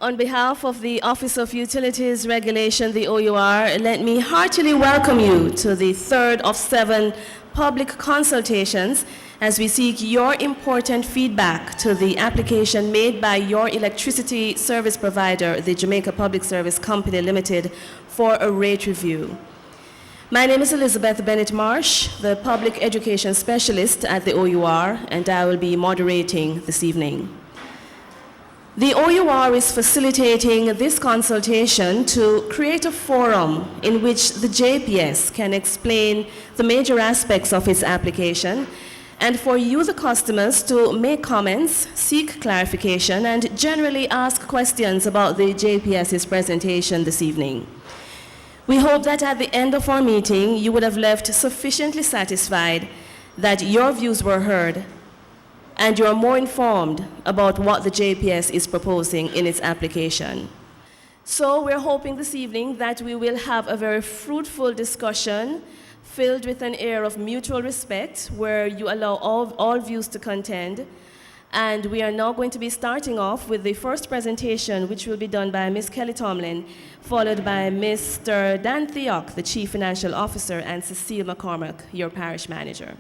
On behalf of the Office of Utilities Regulation, the OUR, let me heartily welcome you to the third of 7 public consultations as we seek your important feedback to the application made by your electricity service provider, the Jamaica Public Service Company Limited, for a rate review. My name is Elizabeth Bennett Marsh, the Public Education Specialist at the OUR, and I will be moderating this evening. The OUR is facilitating this consultation to create a forum in which the JPS can explain the major aspects of its application, and for you, the customers, to make comments, seek clarification, and generally ask questions about the JPS's presentation this evening. We hope that at the end of our meeting, you would have left sufficiently satisfied that your views were heard and you are more informed about what the JPS is proposing in its application. So we're hoping this evening that we will have a very fruitful discussion filled with an air of mutual respect where you allow all views to contend. And we are now going to be starting off with the first presentation, which will be done by Ms. Kelly Tomlin, followed by Mr. Dan Theoc, the Chief Financial Officer, and Cecile McCormack, your Parish Manager.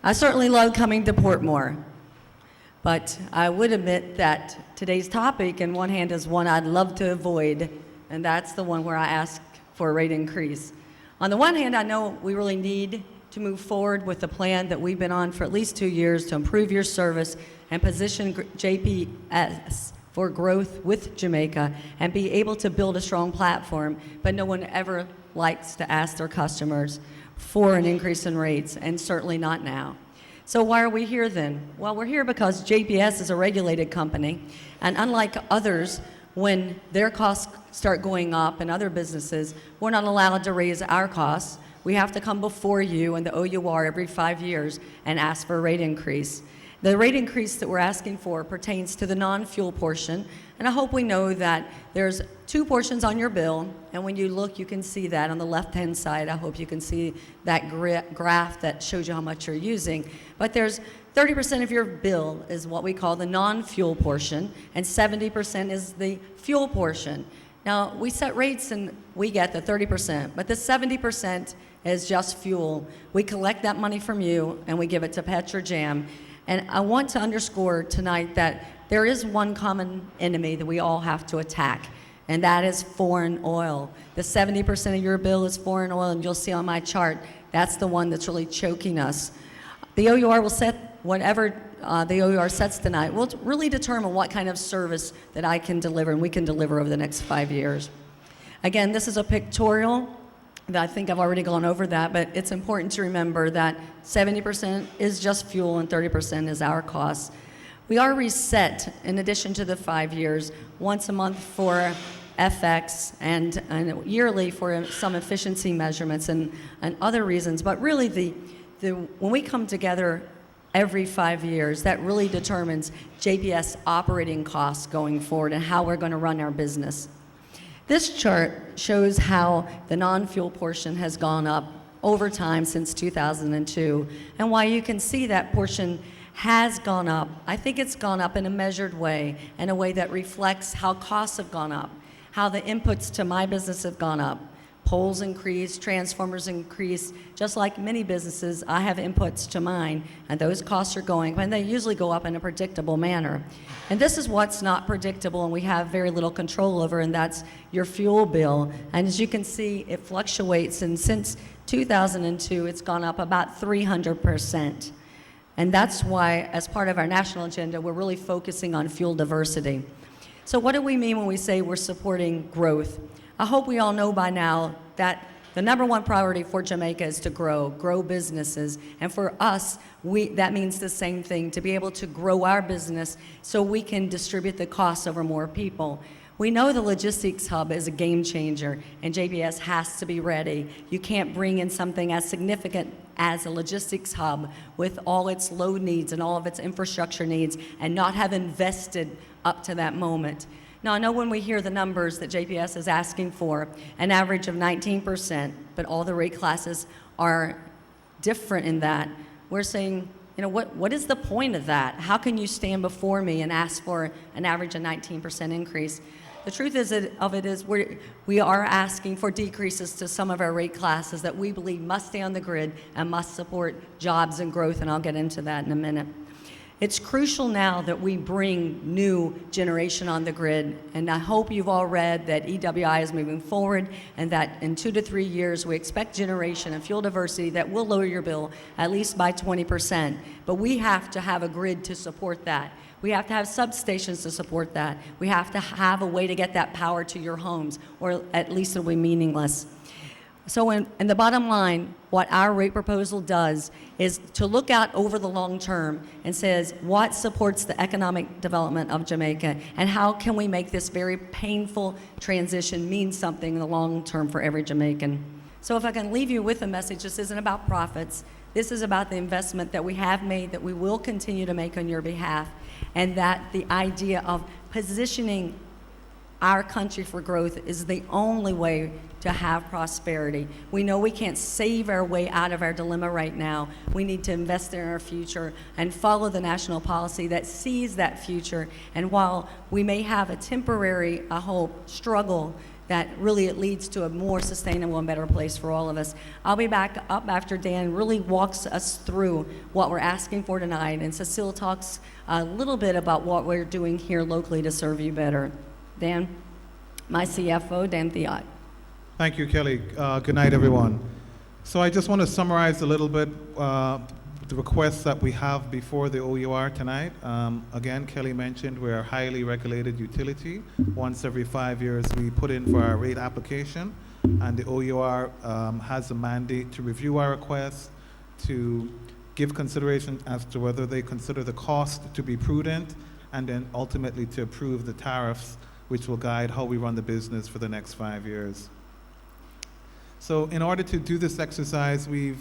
I certainly love coming to Portmore, but I would admit that today's topic, in one hand, is one I'd love to avoid, and that's the one where I ask for a rate increase. On the one hand, I know we really need to move forward with the plan that we've been on for at least 2 years to improve your service and position JPS for growth with Jamaica and be able to build a strong platform, but no one ever likes to ask their customers for an increase in rates, and certainly not now. So why are we here then? Well, we're here because JPS is a regulated company, and unlike others, when their costs start going up and other businesses, we're not allowed to raise our costs. We have to come before you and the OUR every 5 years and ask for a rate increase. The rate increase that we're asking for pertains to the non-fuel portion, and I hope we know that there's 2 portions on your bill, and when you look, you can see that on the left-hand side. I hope you can see that graph that shows you how much you're using. But there's 30% of your bill is what we call the non-fuel portion, and 70% is the fuel portion. Now, we set rates and we get the 30%, but the 70% is just fuel. We collect that money from you and we give it to Petrojam. And I want to underscore tonight that there is one common enemy that we all have to attack, and that is foreign oil. The 70% of your bill is foreign oil, and you'll see on my chart, that's the one that's really choking us. The OUR will set whatever the OUR sets tonight. Will really determine what kind of service that I can deliver and we can deliver over the next 5 years. Again, this is a pictorial. I think I've already gone over that, but it's important to remember that 70% is just fuel and 30% is our costs. We are reset, in addition to the 5 years, once a month for FX and yearly for some efficiency measurements and other reasons. But really, when we come together every 5 years, that really determines JPS operating costs going forward and how we're going to run our business. This chart shows how the non-fuel portion has gone up over time since 2002, and why you can see that portion has gone up. I think it's gone up in a measured way, in a way that reflects how costs have gone up, how the inputs to my business have gone up. Poles increase, transformers increase. Just like many businesses, I have inputs to mine, and those costs are going, and they usually go up in a predictable manner. And this is what's not predictable, and we have very little control over, and that's your fuel bill. And as you can see, it fluctuates, and since 2002, it's gone up about 300%. And that's why, as part of our national agenda, we're really focusing on fuel diversity. So what do we mean when we say we're supporting growth? I hope we all know by now that the #1 priority for Jamaica is to grow businesses. And for us, that means the same thing, to be able to grow our business so we can distribute the costs over more people. We know the logistics hub is a game changer, and JPS has to be ready. You can't bring in something as significant as a logistics hub with all its load needs and all of its infrastructure needs and not have invested up to that moment. Now, I know when we hear the numbers that JPS is asking for, an average of 19%, but all the rate classes are different in that, we're saying what is the point of that? How can you stand before me and ask for an average of 19% increase? The truth of it is we are asking for decreases to some of our rate classes that we believe must stay on the grid and must support jobs and growth, and I'll get into that in a minute. It's crucial now that we bring new generation on the grid, and I hope you've all read that EWI is moving forward and that in 2 to 3 years we expect generation and fuel diversity that will lower your bill at least by 20%. But we have to have a grid to support that. We have to have substations to support that. We have to have a way to get that power to your homes, or at least it'll be meaningless. So in the bottom line, what our rate proposal does is to look out over the long term and says, what supports the economic development of Jamaica, and how can we make this very painful transition mean something in the long term for every Jamaican? So if I can leave you with a message, this isn't about profits. This is about the investment that we have made, that we will continue to make on your behalf, and that the idea of positioning our country for growth is the only way to have prosperity. We know we can't save our way out of our dilemma right now. We need to invest in our future and follow the national policy that sees that future. And while we may have a temporary, I hope, struggle, that really it leads to a more sustainable and better place for all of us. I'll be back up after Dan really walks us through what we're asking for tonight, and Cecile talks a little bit about what we're doing here locally to serve you better. Dan, my CFO, Dan Theot. Thank you, Kelly. Good night, everyone. So I just want to summarize a little bit the requests that we have before the OUR tonight. Again, Kelly mentioned we're a highly regulated utility. Once every 5 years, we put in for our rate application, and the OUR has a mandate to review our requests, to give consideration as to whether they consider the cost to be prudent, and then ultimately to approve the tariffs, which will guide how we run the business for the next 5 years. So in order to do this exercise, we've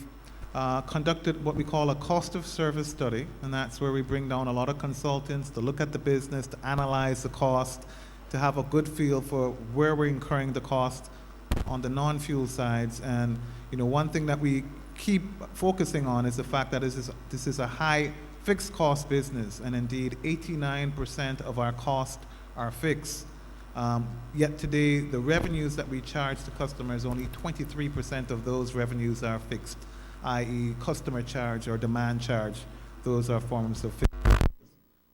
conducted what we call a cost of service study, and that's where we bring down a lot of consultants to look at the business, to analyze the cost, to have a good feel for where we're incurring the cost on the non-fuel sides. And one thing that we keep focusing on is the fact that this is a high fixed cost business, and indeed 89% of our costs are fixed. Yet today, the revenues that we charge to customers, only 23% of those revenues are fixed, i.e. customer charge or demand charge. Those are forms of fixed.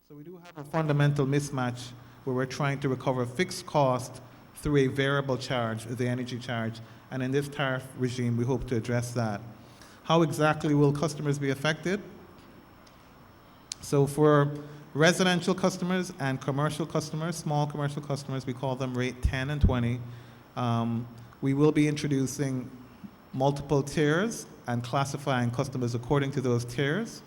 So we do have a fundamental mismatch where we're trying to recover fixed cost through a variable charge, the energy charge, and in this tariff regime, we hope to address that. How exactly will customers be affected? So for residential customers and commercial customers, small commercial customers, we call them rate 10 and 20. We will be introducing multiple tiers and classifying customers according to those tiers.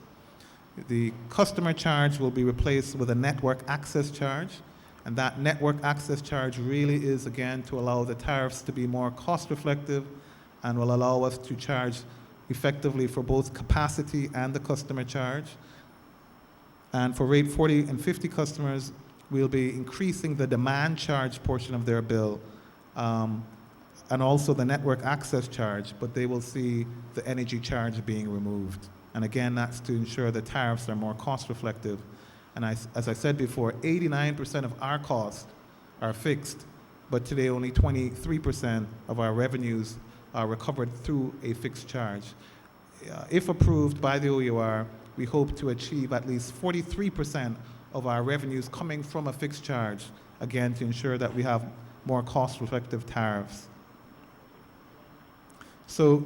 The customer charge will be replaced with a network access charge, and that network access charge really is, again, to allow the tariffs to be more cost reflective and will allow us to charge effectively for both capacity and the customer charge. And for rate 40 and 50 customers, we'll be increasing the demand charge portion of their bill, and also the network access charge, but they will see the energy charge being removed. And again, that's to ensure the tariffs are more cost reflective. And as I said before, 89% of our costs are fixed, but today only 23% of our revenues are recovered through a fixed charge. If approved by the OUR, we hope to achieve at least 43% of our revenues coming from a fixed charge, again, to ensure that we have more cost-reflective tariffs. So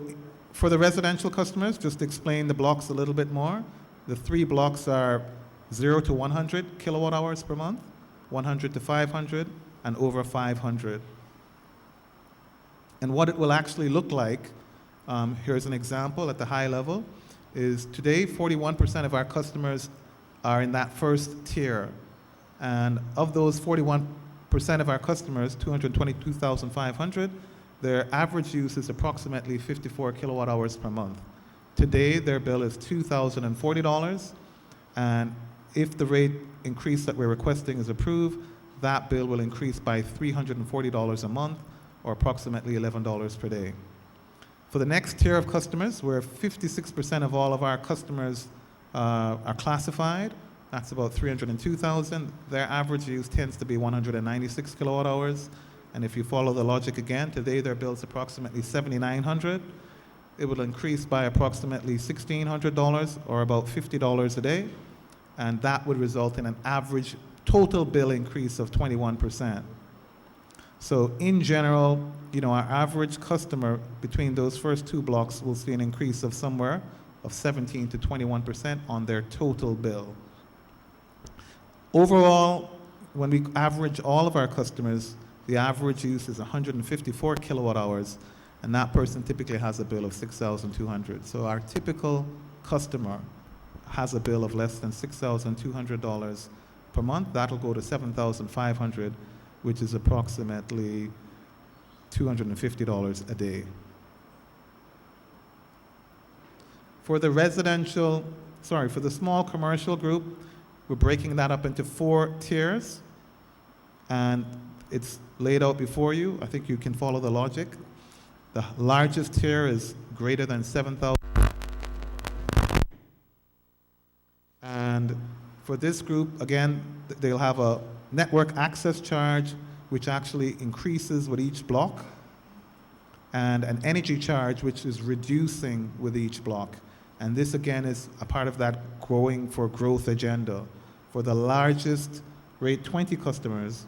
for the residential customers, just to explain the blocks a little bit more, the 3 blocks are 0 to 100 kilowatt hours per month, 100 to 500, and over 500. And what it will actually look like, here's an example at the high level, is today 41% of our customers are in that first tier. And of those 41% of our customers, 222,500, their average use is approximately 54 kilowatt hours per month. Today, their bill is $2,040, and if the rate increase that we're requesting is approved, that bill will increase by $340 a month, or approximately $11 per day. For the next tier of customers, where 56% of all of our customers are classified. That's about 302,000. Their average use tends to be 196 kilowatt hours. And if you follow the logic again, today their bill's approximately $7,900. It will increase by approximately $1,600 or about $50 a day. And that would result in an average total bill increase of 21%. So in general, our average customer between those first two blocks will see an increase of somewhere of 17 to 21% on their total bill. Overall, when we average all of our customers, the average use is 154 kilowatt hours, and that person typically has a bill of $6,200. So our typical customer has a bill of less than $6,200 per month. That'll go to $7,500, which is approximately $250 a day. For the small commercial group, we're breaking that up into 4 tiers, and it's laid out before you. I think you can follow the logic. The largest tier is greater than 7,000. And for this group, again, they'll have a network access charge, which actually increases with each block, and an energy charge, which is reducing with each block. And this, again, is a part of that growing for growth agenda. For the largest rate 20 customers,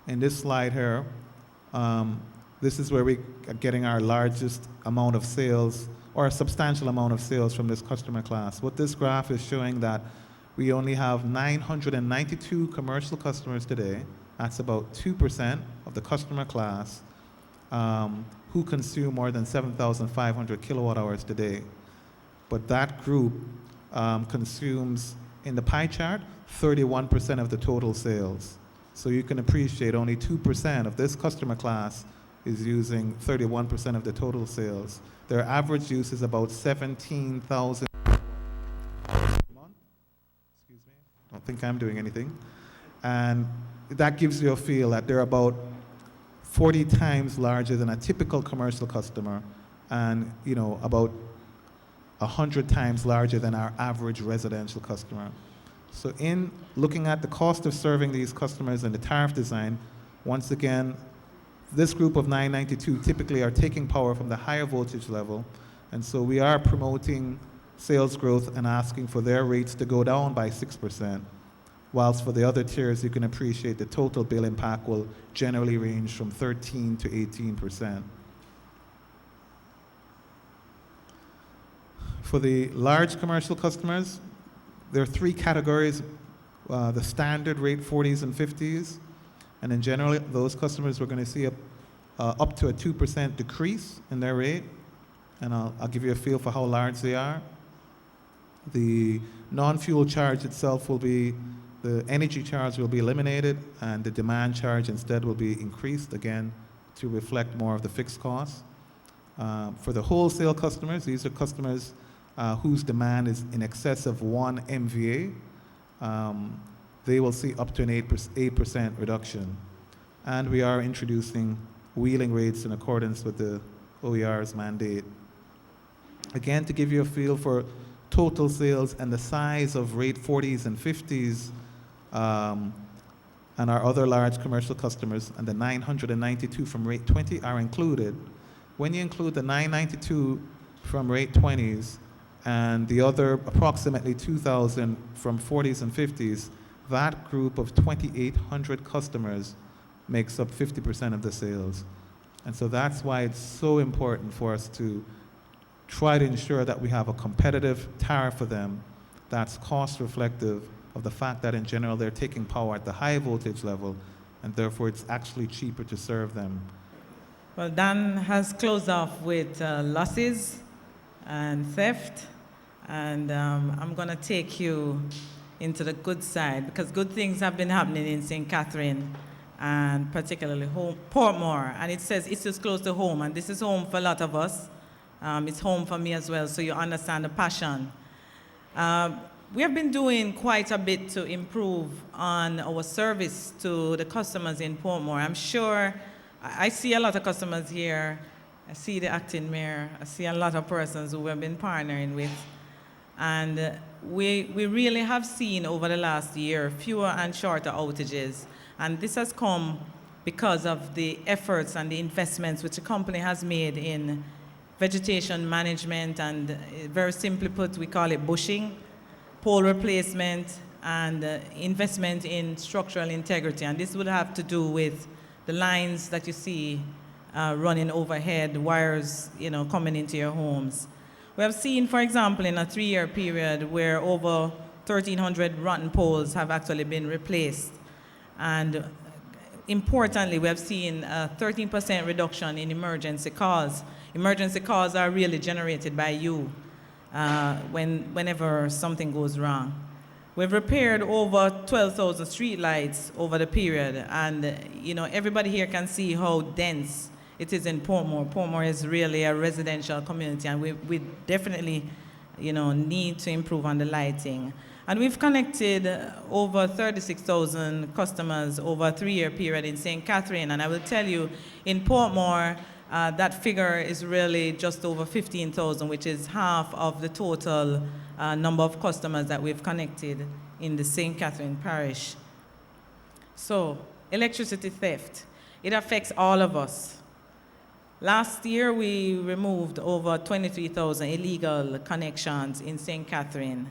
in this slide here, this is where we are getting our largest amount of sales, or a substantial amount of sales from this customer class. What this graph is showing that we only have 992 commercial customers today. That's about 2% of the customer class who consume more than 7,500 kilowatt hours today. But that group consumes, in the pie chart, 31% of the total sales. So you can appreciate only 2% of this customer class is using 31% of the total sales. Their average use is about 17,000 a month. Excuse me, I don't think I'm doing anything. And that gives you a feel that they're about 40 times larger than a typical commercial customer, and about 100 times larger than our average residential customer. So in looking at the cost of serving these customers and the tariff design, once again, this group of 992 typically are taking power from the higher voltage level, and so we are promoting sales growth and asking for their rates to go down by 6%, whilst for the other tiers you can appreciate the total bill impact will generally range from 13 to 18%. For the large commercial customers, there are 3 categories, the standard rate 40s and 50s, and in general, those customers we're going to see up to a 2% decrease in their rate, and I'll give you a feel for how large they are. The non-fuel charge itself will be, the energy charge will be eliminated, and the demand charge instead will be increased, again, to reflect more of the fixed costs. For the wholesale customers, these are customers whose demand is in excess of 1 MVA, they will see up to an 8% reduction. And we are introducing wheeling rates in accordance with the OER's mandate. Again, to give you a feel for total sales and the size of rate 40s and 50s and our other large commercial customers, and the 992 from rate 20 are included. When you include the 992 from rate 20s and the other approximately 2,000 from 40s and 50s, that group of 2,800 customers makes up 50% of the sales. And so that's why it's so important for us to try to ensure that we have a competitive tariff for them that's cost reflective of the fact that in general they're taking power at the high voltage level, and therefore it's actually cheaper to serve them. Well, Dan has closed off with losses and theft, and I'm going to take you into the good side, because good things have been happening in St. Catherine, and particularly Portmore, and it says it's just close to home, and this is home for a lot of us. It's home for me as well, so you understand the passion. We have been doing quite a bit to improve on our service to the customers in Portmore. I'm sure I see a lot of customers here. I see the acting mayor. I see a lot of persons who we've been partnering with. And we really have seen over the last year fewer and shorter outages. And this has come because of the efforts and the investments which the company has made in vegetation management and, very simply put, we call it bushing, pole replacement, and investment in structural integrity. And this would have to do with the lines that you see running overhead, wires, coming into your homes. We have seen, for example, in a 3-year period where over 1,300 rotten poles have actually been replaced. And importantly, we have seen a 13% reduction in emergency calls. Emergency calls are really generated by you whenever something goes wrong. We've repaired over 12,000 streetlights over the period, and everybody here can see how dense it is in Portmore. Portmore is really a residential community, and we definitely need to improve on the lighting. And we've connected over 36,000 customers over a 3-year period in St. Catherine. And I will tell you, in Portmore, that figure is really just over 15,000, which is half of the total number of customers that we've connected in the St. Catherine parish. So, electricity theft, it affects all of us. Last year, we removed over 23,000 illegal connections in St. Catherine,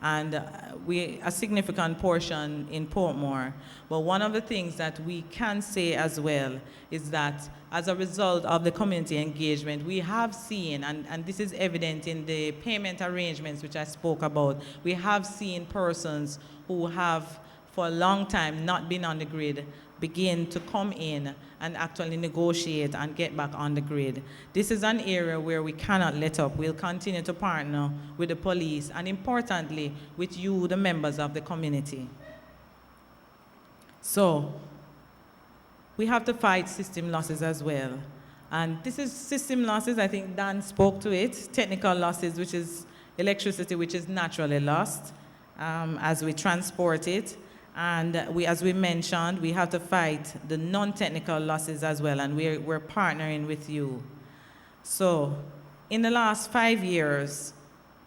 and a significant portion in Portmore. But one of the things that we can say as well is that as a result of the community engagement, we have seen, and this is evident in the payment arrangements which I spoke about, we have seen persons who have for a long time not been on the grid begin to come in and actually negotiate and get back on the grid. This is an area where we cannot let up. We'll continue to partner with the police and, importantly, with you, the members of the community. So, we have to fight system losses as well. And this is system losses, I think Dan spoke to it, technical losses, which is electricity which is naturally lost as we transport it. And as we mentioned, we have to fight the non-technical losses as well, and we're partnering with you. So, in the last 5 years,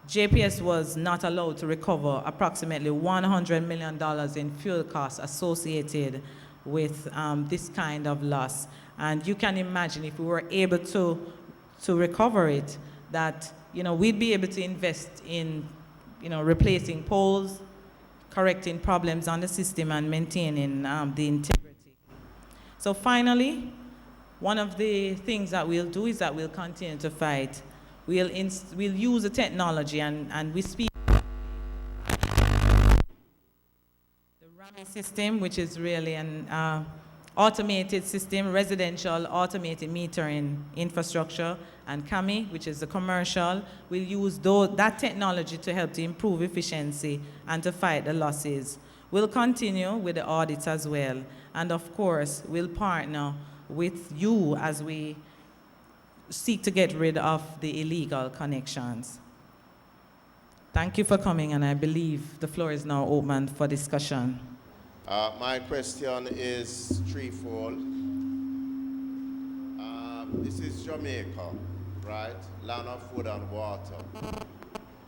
JPS was not allowed to recover approximately $100 million in fuel costs associated with this kind of loss. And you can imagine if we were able to recover it, that we'd be able to invest in replacing poles, correcting problems on the system, and maintaining the integrity. So finally, one of the things that we'll do is that we'll continue to fight. We'll use the technology, and we speak the RAMI system, which is really an automated system, residential automated metering infrastructure, and CAMI, which is the commercial. We'll use that technology to help to improve efficiency and to fight the losses. We'll continue with the audits as well. And of course, we'll partner with you as we seek to get rid of the illegal connections. Thank you for coming, and I believe the floor is now open for discussion. My question is threefold. This is Jamaica, right? Land of food and water.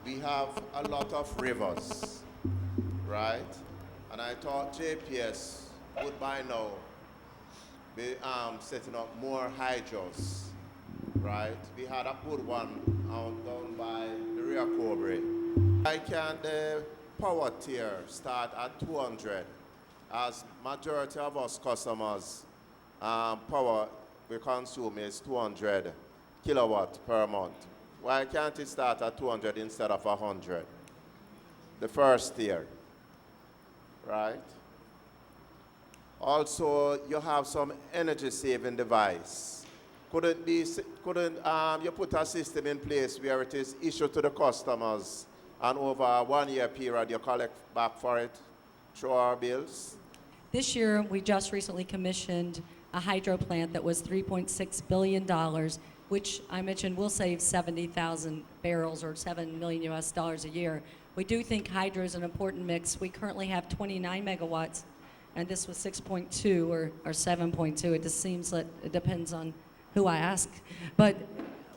We have a lot of rivers, right? And I thought JPS would by now be setting up more hydros, right? We had a good one down by the Rio Cobre. Why can't the power tier start at 200? As majority of us customers, power we consume is 200 kilowatts per month. Why can't it start at 200 instead of 100? The first tier, right? Also, you have some energy saving device. Couldn't you put a system in place where it is issued to the customers, and over a 1-year period you collect back for it through our bills? This year, we just recently commissioned a hydro plant that was $3.6 billion, which I mentioned will save 70,000 barrels or $7 million US a year. We do think hydro is an important mix. We currently have 29 megawatts, and this was 6.2 or 7.2. It just seems that it depends on who I ask. But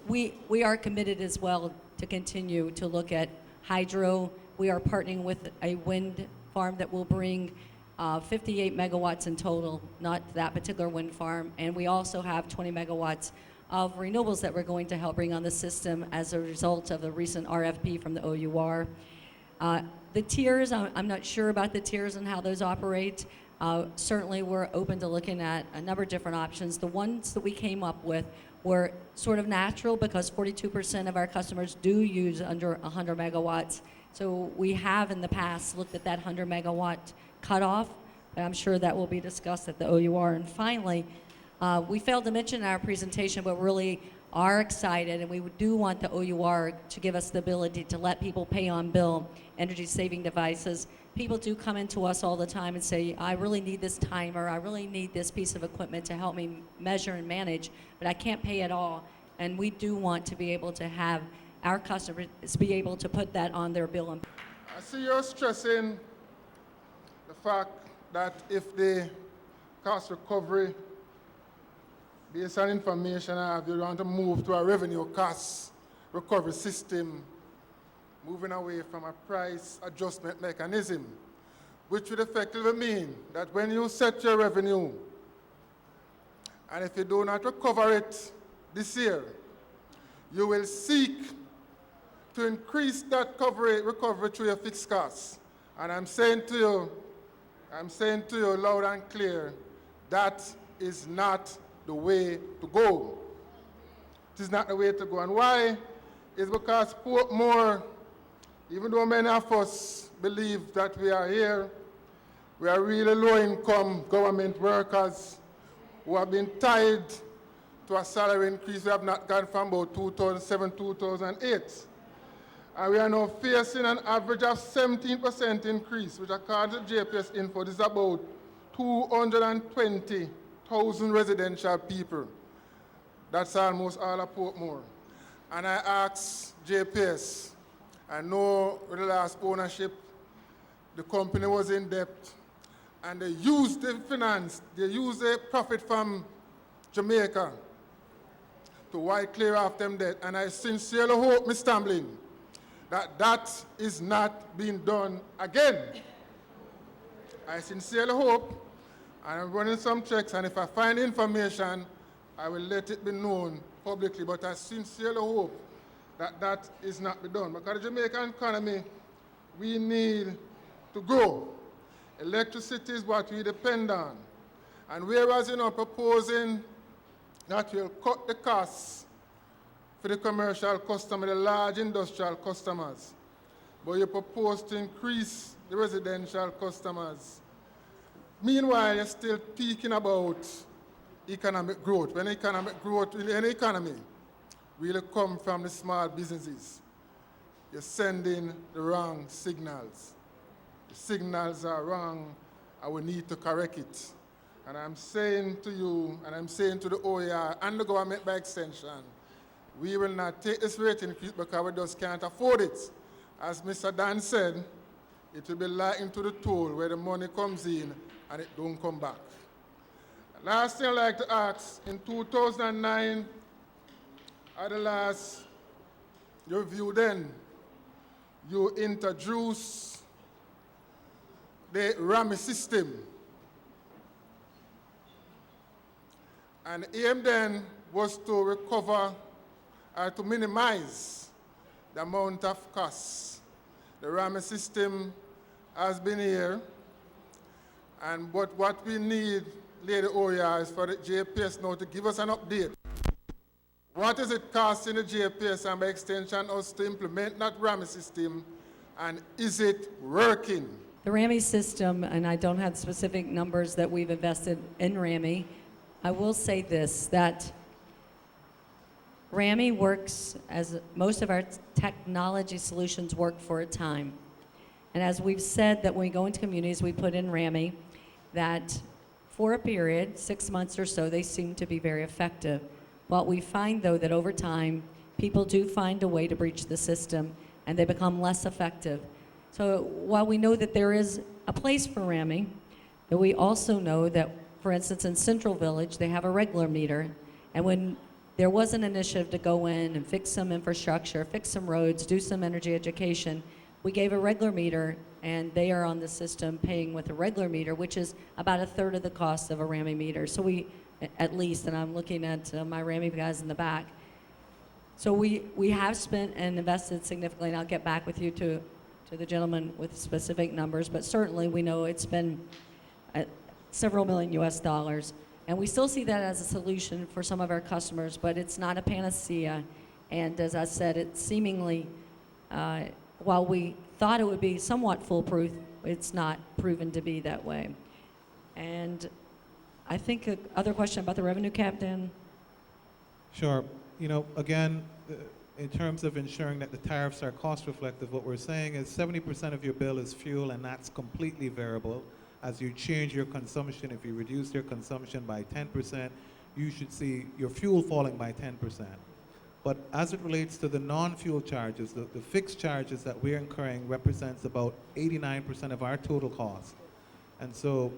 we are committed as well to continue to look at hydro. We are partnering with a wind farm that will bring 58 megawatts in total, not that particular wind farm. And we also have 20 megawatts of renewables that we're going to help bring on the system as a result of the recent RFP from the OUR. The tiers, I'm not sure about the tiers and how those operate. Certainly we're open to looking at a number of different options. The ones that we came up with were sort of natural because 42% of our customers do use under 100 megawatts. So we have in the past looked at that 100 megawatt cutoff, but I'm sure that will be discussed at the OUR. And finally, we failed to mention in our presentation, but really are excited, and we do want the OUR to give us the ability to let people pay on bill energy saving devices. People do come into us all the time and say, I really need this timer, I really need this piece of equipment to help me measure and manage, but I can't pay it all. And we do want to be able to have our customers be able to put that on their bill. I see you're stressing the fact that if the cost recovery based on information I have, you want to move to a revenue cost recovery system, moving away from a price adjustment mechanism, which would effectively mean that when you set your revenue, and if you do not recover it this year, you will seek to increase that recovery through your fixed costs. And I'm saying to you loud and clear, that is not the way to go. It is not the way to go. And why? It's because Portmore, even though many of us believe that we are here, we are really low-income government workers who have been tied to a salary increase we have not gone from about 2007, 2008. And we are now facing an average of 17% increase, which according to Jps info is about 220,000 residential people. That's almost all of Portmore. And I asked Jps, I know with the last ownership, the company was in debt, and they used the finance, they used the profit from Jamaica to wipe clear off them debt. And I sincerely hope, Ms. Tamblin, that is not being done again. I sincerely hope, and I'm running some checks, and if I find information, I will let it be known publicly, but I sincerely hope that is not be done. Because the Jamaican economy, we need to grow. Electricity is what we depend on. And whereas you're not proposing that you'll cut the costs for the commercial customer, the large industrial customers, but you propose to increase the residential customers. Meanwhile, you're still speaking about economic growth. When economic growth in any economy really come from the small businesses, you're sending the wrong signals. The signals are wrong, and we need to correct it. And I'm saying to you, and I'm saying to the OER and the government by extension, we will not take this rate increase because we just can't afford it. As Mr. Dan said, it will be likened to the toll where the money comes in and it don't come back. Last thing I'd like to ask, in 2009, at the last review then, you introduced the RAMI system. And the aim then was to recover, to minimize the amount of costs. The RAMI system has been here, but what we need, Lady OER, is for the JPS now to give us an update. What is it costing the JPS and by extension us to implement that RAMI system, and is it working? The RAMI system, and I don't have specific numbers that we've invested in RAMI, I will say this, that RAMI works as most of our technology solutions work for a time. And as we've said that when we go into communities, we put in RAMI, that for a period, 6 months or so, they seem to be very effective. But we find, though, that over time, people do find a way to breach the system, and they become less effective. So while we know that there is a place for RAMI, we also know that, for instance, in Central Village, they have a regular meter. And when there was an initiative to go in and fix some infrastructure, fix some roads, do some energy education. We gave a regular meter, and they are on the system paying with a regular meter, which is about a third of the cost of a RAMI meter. So we, at least, and I'm looking at my RAMI guys in the back. So we have spent and invested significantly, and I'll get back with you to the gentleman with specific numbers, but certainly we know it's been several million US dollars. And we still see that as a solution for some of our customers, but it's not a panacea. And as I said, it seemingly, while we thought it would be somewhat foolproof, it's not proven to be that way. And I think other question about the revenue cap, Dan? Sure. You know, again, in terms of ensuring that the tariffs are cost reflective, what we're saying is 70% of your bill is fuel, and that's completely variable. As you change your consumption, if you reduce your consumption by 10%, you should see your fuel falling by 10%. But as it relates to the non-fuel charges, the fixed charges that we're incurring represents about 89% of our total cost. And so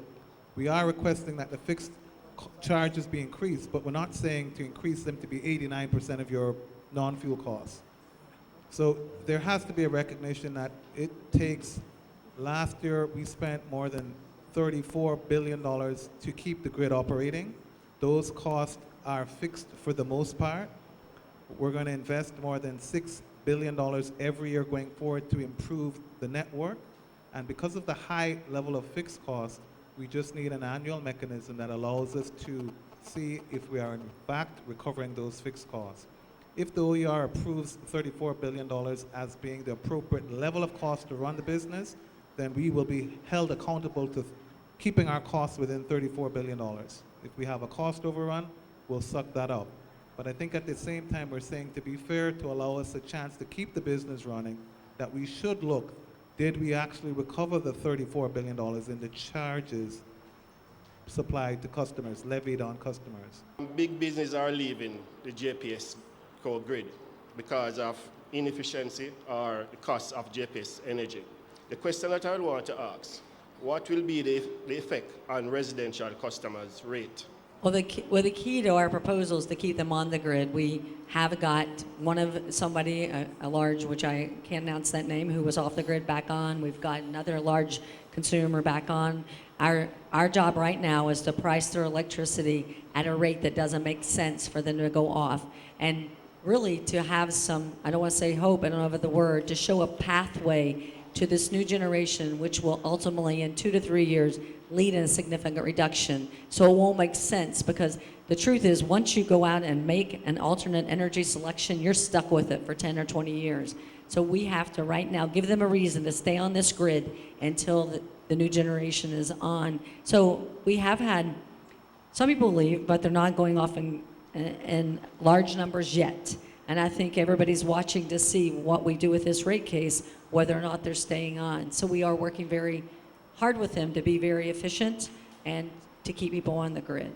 we are requesting that the fixed charges be increased, but we're not saying to increase them to be 89% of your non-fuel costs. So there has to be a recognition that it takes, last year we spent more than $34 billion to keep the grid operating. Those costs are fixed for the most part. We're going to invest more than $6 billion every year going forward to improve the network. And because of the high level of fixed costs, we just need an annual mechanism that allows us to see if we are in fact recovering those fixed costs. If the OER approves $34 billion as being the appropriate level of cost to run the business, then we will be held accountable to keeping our costs within $34 billion. If we have a cost overrun, we'll suck that up. But I think at the same time, we're saying, to be fair, to allow us a chance to keep the business running, that we should look, did we actually recover the $34 billion in the charges supplied to customers, levied on customers? Big business are leaving the JPS core grid because of inefficiency or the cost of JPS energy. The question that I want to ask, what will be the effect on residential customers' rate? Well, the key to our proposal is to keep them on the grid. We have got somebody, a large, which I can't announce that name, who was off the grid back on. We've got another large consumer back on. Our job right now is to price their electricity at a rate that doesn't make sense for them to go off. And really to have some, I don't want to say hope, I don't know the word, to show a pathway to this new generation, which will ultimately, in 2 to 3 years, lead in a significant reduction. So it won't make sense, because the truth is, once you go out and make an alternate energy selection, you're stuck with it for 10 or 20 years. So we have to right now give them a reason to stay on this grid until the new generation is on. So we have had some people leave, but they're not going off in large numbers yet. And I think everybody's watching to see what we do with this rate case, whether or not they're staying on. So we are working very hard with them to be very efficient and to keep people on the grid.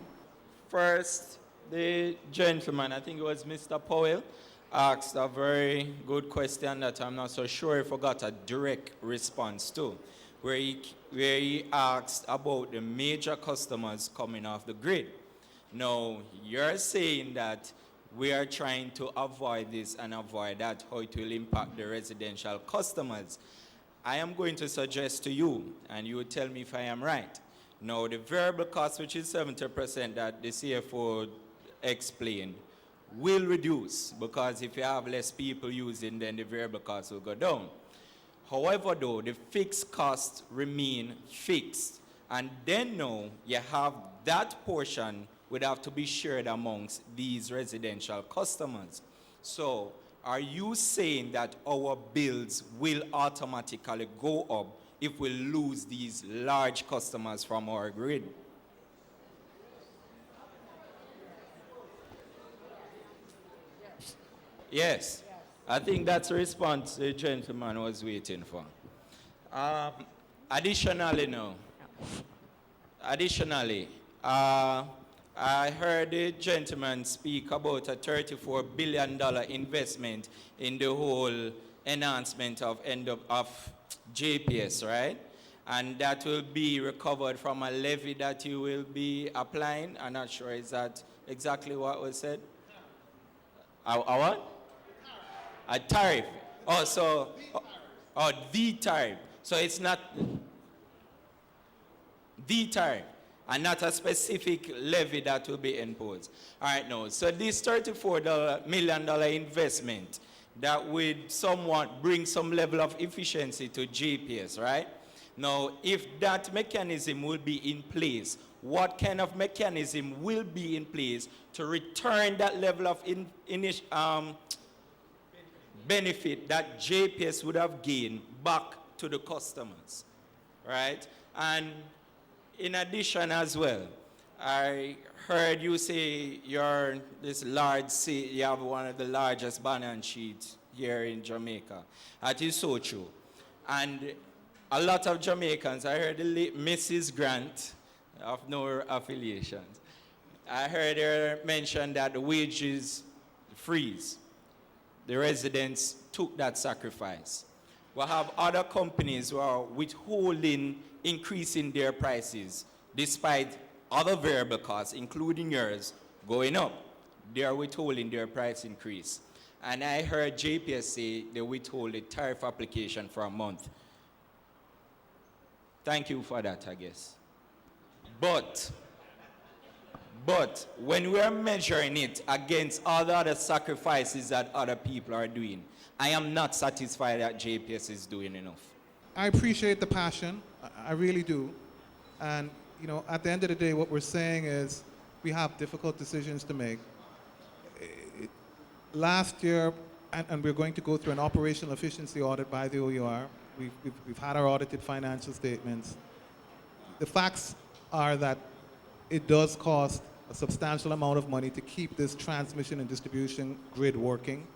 First, the gentleman, I think it was Mr. Powell, asked a very good question that I'm not so sure if I got a direct response to, where he asked about the major customers coming off the grid. Now, you're saying that we are trying to avoid this and avoid that, how it will impact the residential customers. I am going to suggest to you, and you will tell me if I am right. Now, the variable cost, which is 70% that the CFO explained, will reduce, because if you have less people using, then the variable cost will go down. However, though, the fixed costs remain fixed. And then now, you have that portion would have to be shared amongst these residential customers. So, are you saying that our bills will automatically go up if we lose these large customers from our grid? Yes. I think that's a response the gentleman was waiting for. Additionally, I heard the gentleman speak about a $34 billion investment in the whole enhancement of JPS, right? And that will be recovered from a levy that you will be applying. I'm not sure, is that exactly what was said? A what? A tariff. Oh, so, the tariff. So it's not the tariff, and not a specific levy that will be imposed. All right, no. So this $34 million investment that would somewhat bring some level of efficiency to GPS, right? Now, if that mechanism will be in place, what kind of mechanism will be in place to return that level of benefit that JPS would have gained back to the customers, right? And in addition as well, I heard you say you have one of the largest balance sheets here in Jamaica. That is so true. And a lot of Jamaicans, I heard the late Mrs. Grant, of no affiliations, I heard her mention that the wages freeze. The residents took that sacrifice. We have other companies who are withholding, increasing their prices, despite other variable costs, including yours, going up. They are withholding their price increase. And I heard JPS say they withhold a tariff application for a month. Thank you for that, I guess. But when we are measuring it against all the other sacrifices that other people are doing, I am not satisfied that JPS is doing enough. I appreciate the passion. I really do. And, at the end of the day, what we're saying is we have difficult decisions to make. Last year, and we're going to go through an operational efficiency audit by the OUR. We've had our audited financial statements. The facts are that it does cost a substantial amount of money to keep this transmission and distribution grid working.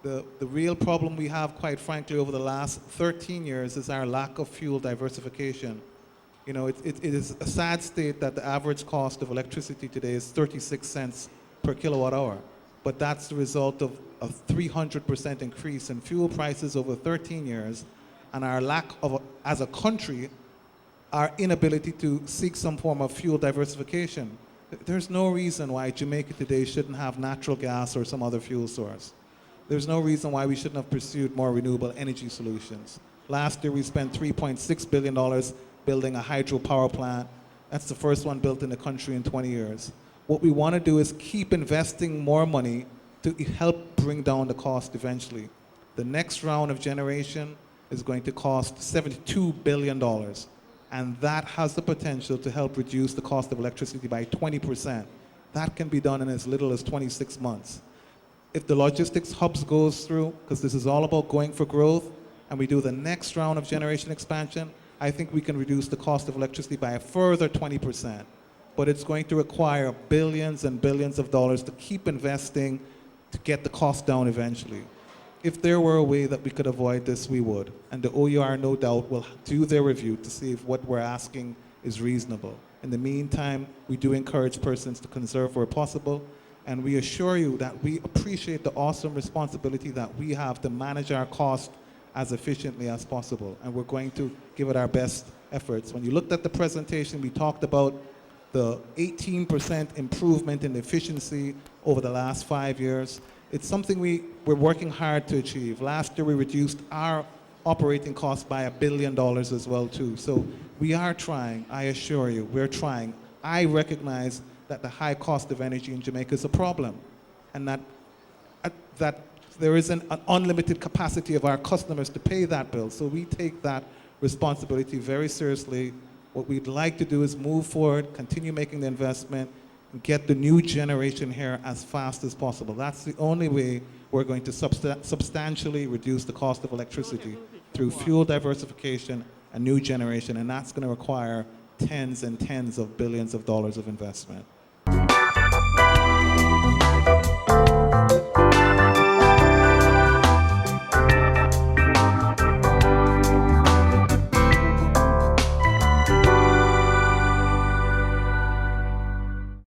The real problem we have, quite frankly, over the last 13 years is our lack of fuel diversification. It is a sad state that the average cost of electricity today is 36 cents per kilowatt hour. But that's the result of a 300% increase in fuel prices over 13 years, and our lack of, as a country, our inability to seek some form of fuel diversification. There's no reason why Jamaica today shouldn't have natural gas or some other fuel source. There's no reason why we shouldn't have pursued more renewable energy solutions. Last year we spent $3.6 billion building a hydropower plant. That's the first one built in the country in 20 years. What we want to do is keep investing more money to help bring down the cost eventually. The next round of generation is going to cost $72 billion. And that has the potential to help reduce the cost of electricity by 20%. That can be done in as little as 26 months. If the logistics hubs goes through, because this is all about going for growth, and we do the next round of generation expansion, I think we can reduce the cost of electricity by a further 20%. But it's going to require billions and billions of dollars to keep investing to get the cost down eventually. If there were a way that we could avoid this, we would. And the OUR, no doubt, will do their review to see if what we're asking is reasonable. In the meantime, we do encourage persons to conserve where possible, and we assure you that we appreciate the awesome responsibility that we have to manage our cost as efficiently as possible, and we're going to give it our best efforts. When you looked at the presentation, we talked about the 18% improvement in efficiency over the last 5 years. It's something we're working hard to achieve. Last year we reduced our operating costs by $1 billion as well too. So we are trying, I assure you, we're trying. I recognize that the high cost of energy in Jamaica is a problem, and that there isn't an unlimited capacity of our customers to pay that bill. So we take that responsibility very seriously. What we'd like to do is move forward, continue making the investment, and get the new generation here as fast as possible. That's the only way we're going to substantially reduce the cost of electricity through fuel diversification and new generation, and that's going to require tens and tens of billions of dollars of investment.